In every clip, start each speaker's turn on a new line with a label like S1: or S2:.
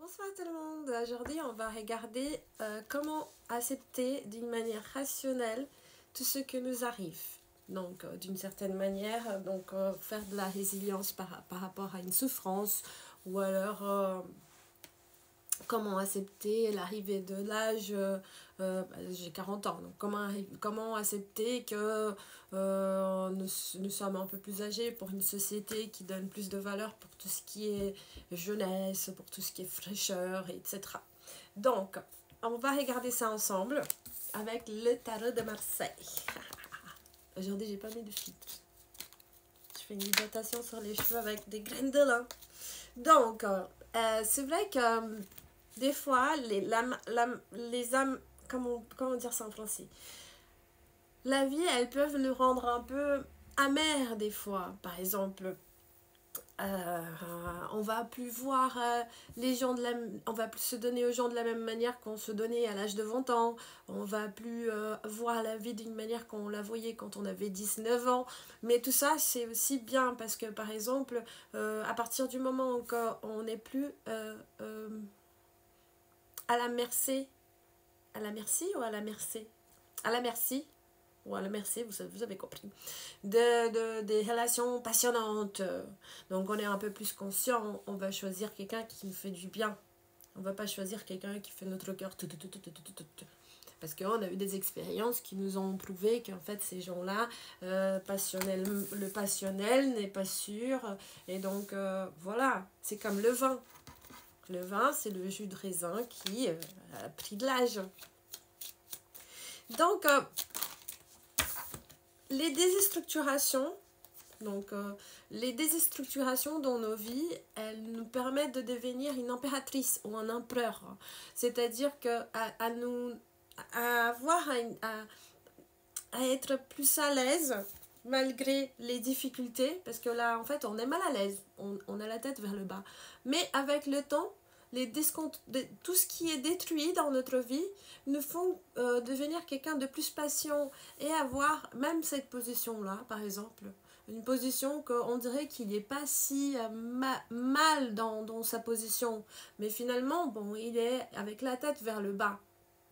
S1: Bonsoir tout le monde. Aujourd'hui, on va regarder comment accepter d'une manière rationnelle tout ce qui nous arrive. Donc, d'une certaine manière, faire de la résilience par rapport à une souffrance ou alors comment accepter l'arrivée de l'âge, j'ai 40 ans, donc comment accepter que nous sommes un peu plus âgés pour une société qui donne plus de valeur pour tout ce qui est jeunesse, pour tout ce qui est fraîcheur, etc. Donc, on va regarder ça ensemble avec le tarot de Marseille. Aujourd'hui, j'ai pas mis de filtre. Je fais une hydratation sur les cheveux avec des graines de lin. Donc, c'est vrai que des fois, les âmes, comment dire ça en français? La vie, elles peuvent nous rendre un peu amers des fois. Par exemple, on va plus voir les gens on va plus se donner aux gens de la même manière qu'on se donnait à l'âge de 20 ans. On va plus voir la vie d'une manière qu'on la voyait quand on avait 19 ans. Mais tout ça, c'est aussi bien parce que, par exemple, à partir du moment où on n'est plus à la merci ou à la merci à la merci ou à la merci, vous avez compris, des relations passionnantes. Donc on est un peu plus conscient, on va choisir quelqu'un qui nous fait du bien. On va pas choisir quelqu'un qui fait notre cœur parce qu'on a eu des expériences qui nous ont prouvé qu'en fait ces gens-là, le passionnel n'est pas sûr. Et donc voilà, c'est comme le vin. Le vin, c'est le jus de raisin qui a pris de l'âge. Donc, les déstructurations, les déstructurations dans nos vies, elles nous permettent de devenir une impératrice ou un empereur. C'est-à-dire à être plus à l'aise malgré les difficultés, parce que là, en fait, on est mal à l'aise, on a la tête vers le bas. Mais avec le temps, tout ce qui est détruit dans notre vie nous font devenir quelqu'un de plus patient et avoir même cette position-là, par exemple. Une position qu'on dirait qu'il n'est pas si mal dans sa position. Mais finalement, bon, il est avec la tête vers le bas.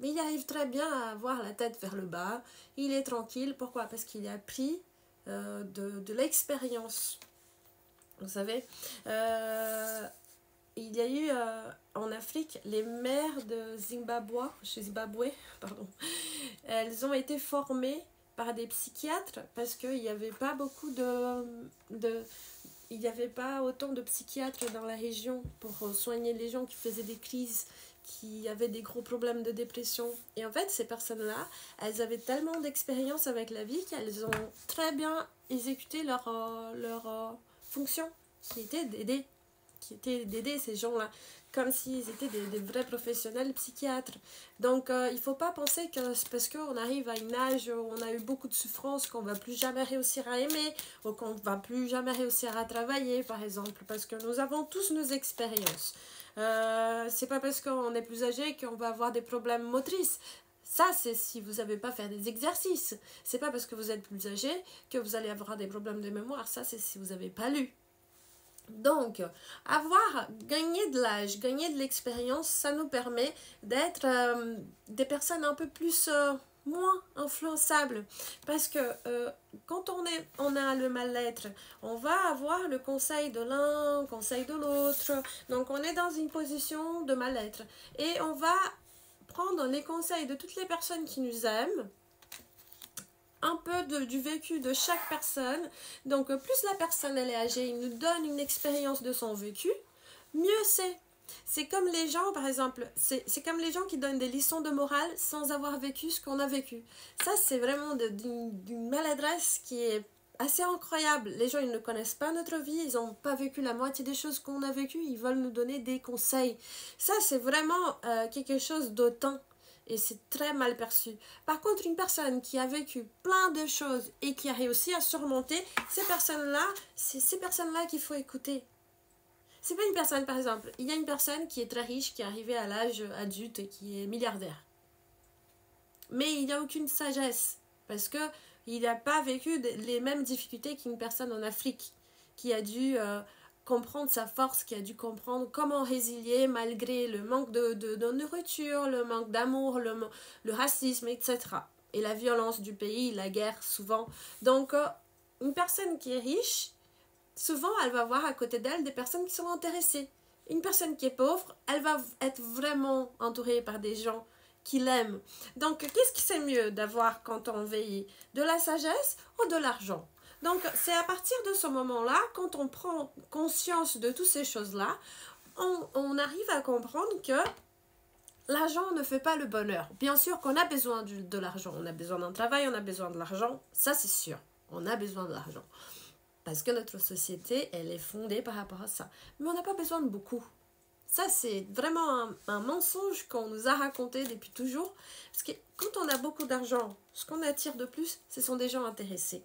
S1: Mais il arrive très bien à avoir la tête vers le bas. Il est tranquille. Pourquoi? Parce qu'il a pris de l'expérience. Vous savez, il y a eu en Afrique les mères de Zimbabwe, pardon. Elles ont été formées par des psychiatres parce qu'il n'y avait pas beaucoup il n'y avait pas autant de psychiatres dans la région pour soigner les gens qui faisaient des crises, qui avaient des gros problèmes de dépression. Et en fait, ces personnes-là, elles avaient tellement d'expérience avec la vie qu'elles ont très bien exécuté leur fonction, qui était d'aider ces gens-là, comme s'ils étaient des vrais professionnels psychiatres. Donc, il ne faut pas penser que c'est parce qu'on arrive à un âge où on a eu beaucoup de souffrance qu'on ne va plus jamais réussir à aimer, ou qu'on ne va plus jamais réussir à travailler, par exemple, parce que nous avons tous nos expériences. C'est pas parce qu'on est plus âgé qu'on va avoir des problèmes motrices. Ça, c'est si vous n'avez pas fait des exercices. C'est pas parce que vous êtes plus âgé que vous allez avoir des problèmes de mémoire. Ça, c'est si vous n'avez pas lu. Donc, gagner de l'âge, gagner de l'expérience, ça nous permet d'être des personnes un peu plus, moins influençables. Parce que quand on a le mal-être, on va avoir le conseil de l'un, le conseil de l'autre. Donc, on est dans une position de mal-être. Et on va prendre les conseils de toutes les personnes qui nous aiment, un peu du vécu de chaque personne. Donc plus la personne elle est âgée, il nous donne une expérience de son vécu, mieux c'est. C'est comme les gens, par exemple, c'est comme les gens qui donnent des leçons de morale sans avoir vécu ce qu'on a vécu. Ça, c'est vraiment d'une maladresse qui est assez incroyable. Les gens, ils ne connaissent pas notre vie, ils n'ont pas vécu la moitié des choses qu'on a vécues, ils veulent nous donner des conseils. Ça, c'est vraiment quelque chose d'autant. Et c'est très mal perçu. Par contre, une personne qui a vécu plein de choses et qui a réussi à surmonter, ces personnes-là, c'est ces personnes-là qu'il faut écouter. C'est pas une personne, par exemple, il y a une personne qui est très riche, qui est arrivée à l'âge adulte et qui est milliardaire. Mais il n'y a aucune sagesse, parce qu'il n'a pas vécu les mêmes difficultés qu'une personne en Afrique, qui a dû comprendre sa force, qui a dû comprendre comment résilier malgré le manque de nourriture, le manque d'amour, le racisme, etc. Et la violence du pays, la guerre souvent. Donc, une personne qui est riche, souvent, elle va voir à côté d'elle des personnes qui sont intéressées. Une personne qui est pauvre, elle va être vraiment entourée par des gens qui l'aiment. Donc, qu'est-ce qui c'est mieux d'avoir quand on veille? De la sagesse ou de l'argent? Donc, c'est à partir de ce moment-là, quand on prend conscience de toutes ces choses-là, on arrive à comprendre que l'argent ne fait pas le bonheur. Bien sûr qu'on a besoin de l'argent. On a besoin d'un travail, on a besoin de l'argent. Ça, c'est sûr. On a besoin de l'argent. Parce que notre société, elle est fondée par rapport à ça. Mais on n'a pas besoin de beaucoup. Ça, c'est vraiment un mensonge qu'on nous a raconté depuis toujours. Parce que quand on a beaucoup d'argent, ce qu'on attire de plus, ce sont des gens intéressés.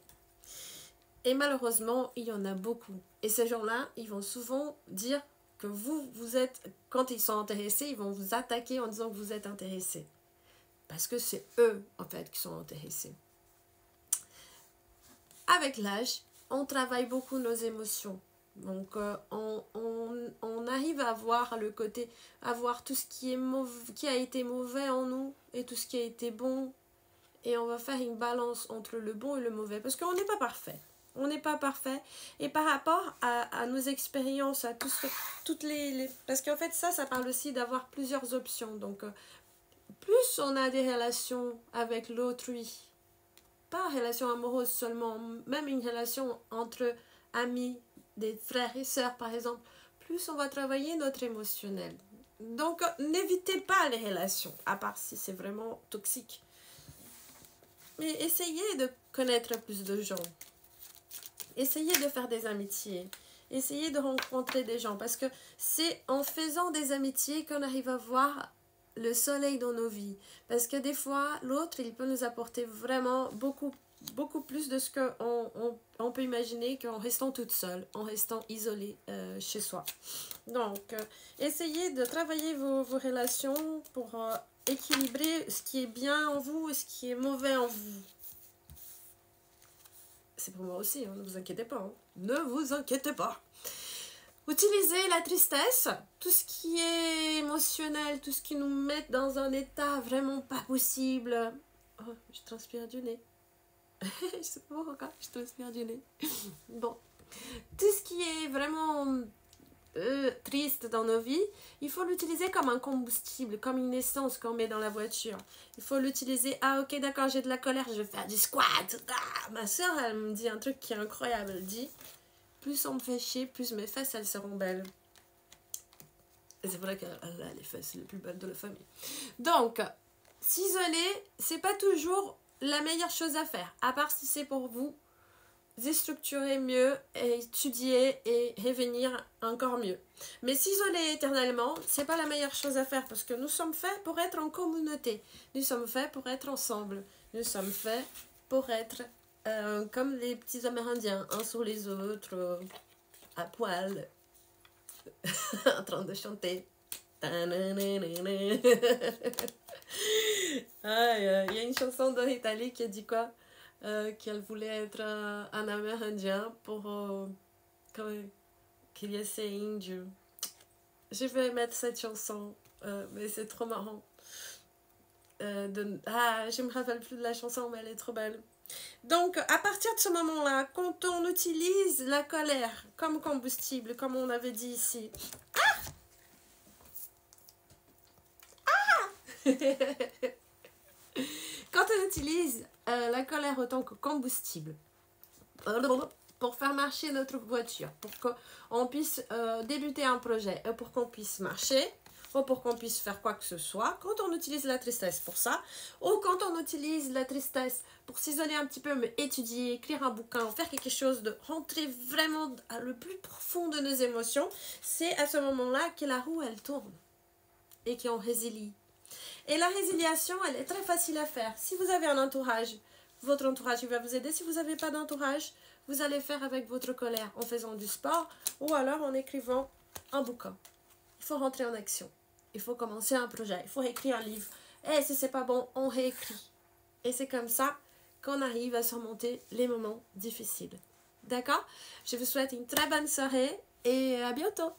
S1: Et malheureusement, il y en a beaucoup. Et ces gens-là, ils vont souvent dire que vous êtes... Quand ils sont intéressés, ils vont vous attaquer en disant que vous êtes intéressé. Parce que c'est eux, en fait, qui sont intéressés. Avec l'âge, on travaille beaucoup nos émotions. Donc, on arrive à voir le côté, à voir tout ce qui est mauvais, qui a été mauvais en nous et tout ce qui a été bon. Et on va faire une balance entre le bon et le mauvais. Parce qu'on n'est pas parfait. On n'est pas parfait. Et par rapport à nos expériences, à toutes les... Parce qu'en fait, ça parle aussi d'avoir plusieurs options. Donc, plus on a des relations avec l'autrui, pas relation amoureuse seulement, même une relation entre amis, des frères et sœurs par exemple, plus on va travailler notre émotionnel. Donc n'évitez pas les relations, à part si c'est vraiment toxique. Mais essayez de connaître plus de gens. Essayez de faire des amitiés. Essayez de rencontrer des gens. Parce que c'est en faisant des amitiés qu'on arrive à voir le soleil dans nos vies. Parce que des fois, l'autre, il peut nous apporter vraiment beaucoup plus de ce qu'on peut imaginer qu'en restant toute seule, en restant isolée chez soi. Donc, essayez de travailler vos relations pour équilibrer ce qui est bien en vous et ce qui est mauvais en vous. C'est pour moi aussi, hein, ne vous inquiétez pas. Hein. Ne vous inquiétez pas. Utilisez la tristesse, tout ce qui est émotionnel, tout ce qui nous met dans un état vraiment pas possible. Oh, je transpire du nez. Je sais pas pourquoi, je transpire du nez. Bon, tout ce qui est vraiment triste dans nos vies, il faut l'utiliser comme un combustible, comme une essence qu'on met dans la voiture. Il faut l'utiliser, ah ok d'accord, j'ai de la colère, je vais faire du squat. Ah, ma soeur, elle me dit un truc qui est incroyable, elle dit... Plus on me fait chier, plus mes fesses, elles seront belles. Et c'est vrai qu'elle a les fesses les plus belles de la famille. Donc, s'isoler, c'est pas toujours la meilleure chose à faire. À part si c'est pour vous déstructurer mieux, et étudier et revenir encore mieux. Mais s'isoler éternellement, c'est pas la meilleure chose à faire. Parce que nous sommes faits pour être en communauté. Nous sommes faits pour être ensemble. Nous sommes faits pour être... comme les petits Amérindiens, uns sur les autres, à poil, en train de chanter. Il y a une chanson de Italie qui dit quoi? Qu'elle voulait être un Amérindien pour qu'il y ait ces indios. Je vais mettre cette chanson, mais c'est trop marrant. Je me rappelle plus de la chanson, mais elle est trop belle. Donc, à partir de ce moment-là, quand on utilise la colère comme combustible, comme on avait dit ici... Quand on utilise la colère autant que combustible pour faire marcher notre voiture, pour qu'on puisse débuter un projet, pour qu'on puisse marcher, ou pour qu'on puisse faire quoi que ce soit, quand on utilise la tristesse pour ça, ou quand on utilise la tristesse pour s'isoler un petit peu, mais étudier, écrire un bouquin, faire quelque chose, de rentrer vraiment à le plus profond de nos émotions, c'est à ce moment-là que la roue, elle tourne et qu'on résilie. Et la résiliation, elle est très facile à faire. Si vous avez un entourage, votre entourage il va vous aider. Si vous n'avez pas d'entourage, vous allez faire avec votre colère en faisant du sport ou alors en écrivant un bouquin. Il faut rentrer en action. Il faut commencer un projet, il faut écrire un livre. Et si c'est pas bon, on réécrit. Et c'est comme ça qu'on arrive à surmonter les moments difficiles. D'accord? Je vous souhaite une très bonne soirée et à bientôt.